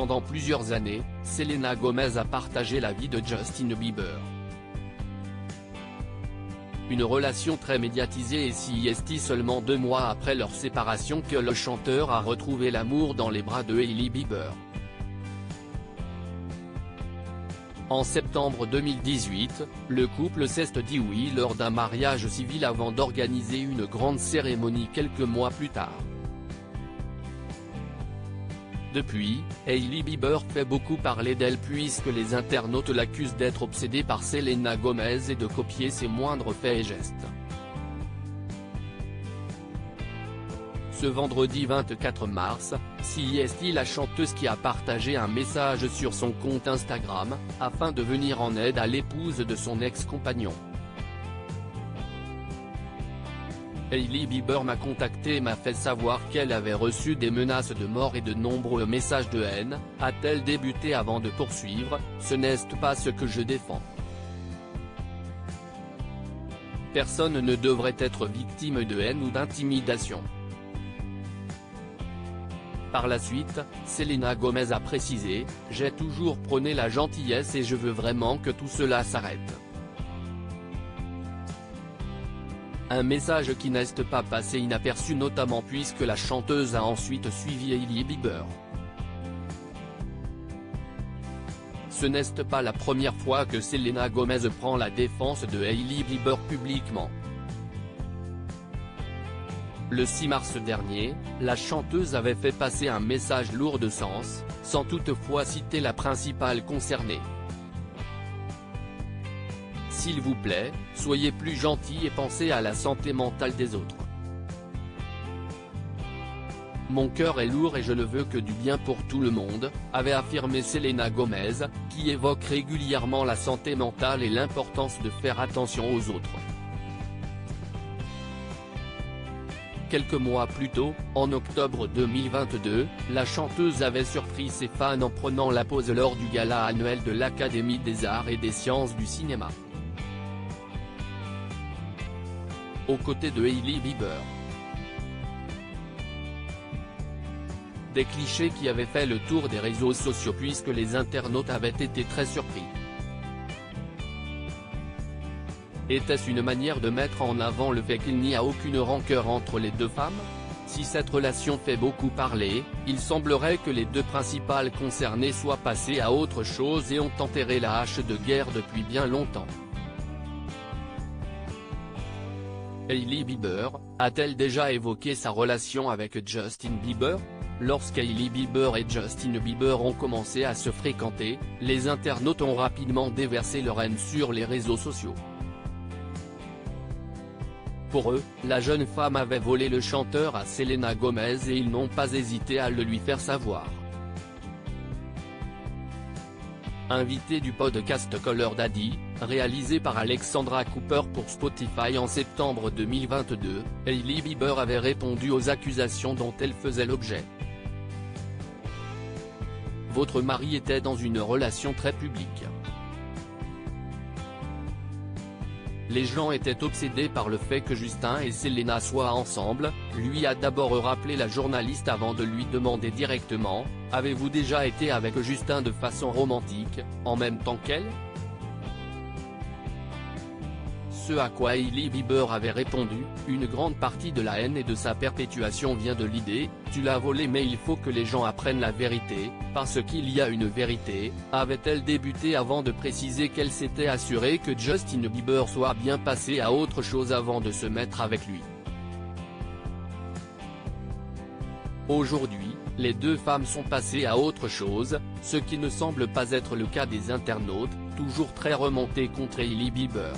Pendant plusieurs années, Selena Gomez a partagé la vie de Justin Bieber. Une relation très médiatisée et si est seulement 2 mois après leur séparation que le chanteur a retrouvé l'amour dans les bras de Hailey Bieber. En septembre 2018, le couple s'est dit oui lors d'un mariage civil avant d'organiser une grande cérémonie quelques mois plus tard. Depuis, Hailey Bieber fait beaucoup parler d'elle puisque les internautes l'accusent d'être obsédée par Selena Gomez et de copier ses moindres faits et gestes. Ce vendredi 24 mars, c'est la chanteuse qui a partagé un message sur son compte Instagram, afin de venir en aide à l'épouse de son ex-compagnon. Hailey Bieber m'a contacté et m'a fait savoir qu'elle avait reçu des menaces de mort et de nombreux messages de haine, a-t-elle débuté avant de poursuivre, ce n'est pas ce que je défends. Personne ne devrait être victime de haine ou d'intimidation. Par la suite, Selena Gomez a précisé « J'ai toujours prôné la gentillesse et je veux vraiment que tout cela s'arrête ». Un message qui n'est pas passé inaperçu notamment puisque la chanteuse a ensuite suivi Hailey Bieber. Ce n'est pas la première fois que Selena Gomez prend la défense de Hailey Bieber publiquement. Le 6 mars dernier, la chanteuse avait fait passer un message lourd de sens, sans toutefois citer la principale concernée. S'il vous plaît, soyez plus gentil et pensez à la santé mentale des autres. Mon cœur est lourd et je ne veux que du bien pour tout le monde, avait affirmé Selena Gomez, qui évoque régulièrement la santé mentale et l'importance de faire attention aux autres. Quelques mois plus tôt, en octobre 2022, la chanteuse avait surpris ses fans en prenant la pose lors du gala annuel de l'Académie des Arts et des Sciences du cinéma. Aux côtés de Hailey Bieber. Des clichés qui avaient fait le tour des réseaux sociaux puisque les internautes avaient été très surpris. Était-ce une manière de mettre en avant le fait qu'il n'y a aucune rancœur entre les deux femmes? Si cette relation fait beaucoup parler, il semblerait que les deux principales concernées soient passées à autre chose et ont enterré la hache de guerre depuis bien longtemps. Hailey Bieber, a-t-elle déjà évoqué sa relation avec Justin Bieber? Lorsqu'Hailey Bieber et Justin Bieber ont commencé à se fréquenter, les internautes ont rapidement déversé leur haine sur les réseaux sociaux. Pour eux, la jeune femme avait volé le chanteur à Selena Gomez et ils n'ont pas hésité à le lui faire savoir. Invité du podcast Call Her Daddy, réalisé par Alexandra Cooper pour Spotify en septembre 2022, Hailey Bieber avait répondu aux accusations dont elle faisait l'objet. Votre mari était dans une relation très publique. Les gens étaient obsédés par le fait que Justin et Selena soient ensemble, lui a d'abord rappelé la journaliste avant de lui demander directement « Avez-vous déjà été avec Justin de façon romantique, en même temps qu'elle ?» Ce à quoi Hailey Bieber avait répondu « Une grande partie de la haine et de sa perpétuation vient de l'idée, tu l'as volé mais il faut que les gens apprennent la vérité, parce qu'il y a une vérité », avait-elle débuté avant de préciser qu'elle s'était assurée que Justin Bieber soit bien passé à autre chose avant de se mettre avec lui. Aujourd'hui, les deux femmes sont passées à autre chose, ce qui ne semble pas être le cas des internautes, toujours très remontés contre Hailey Bieber.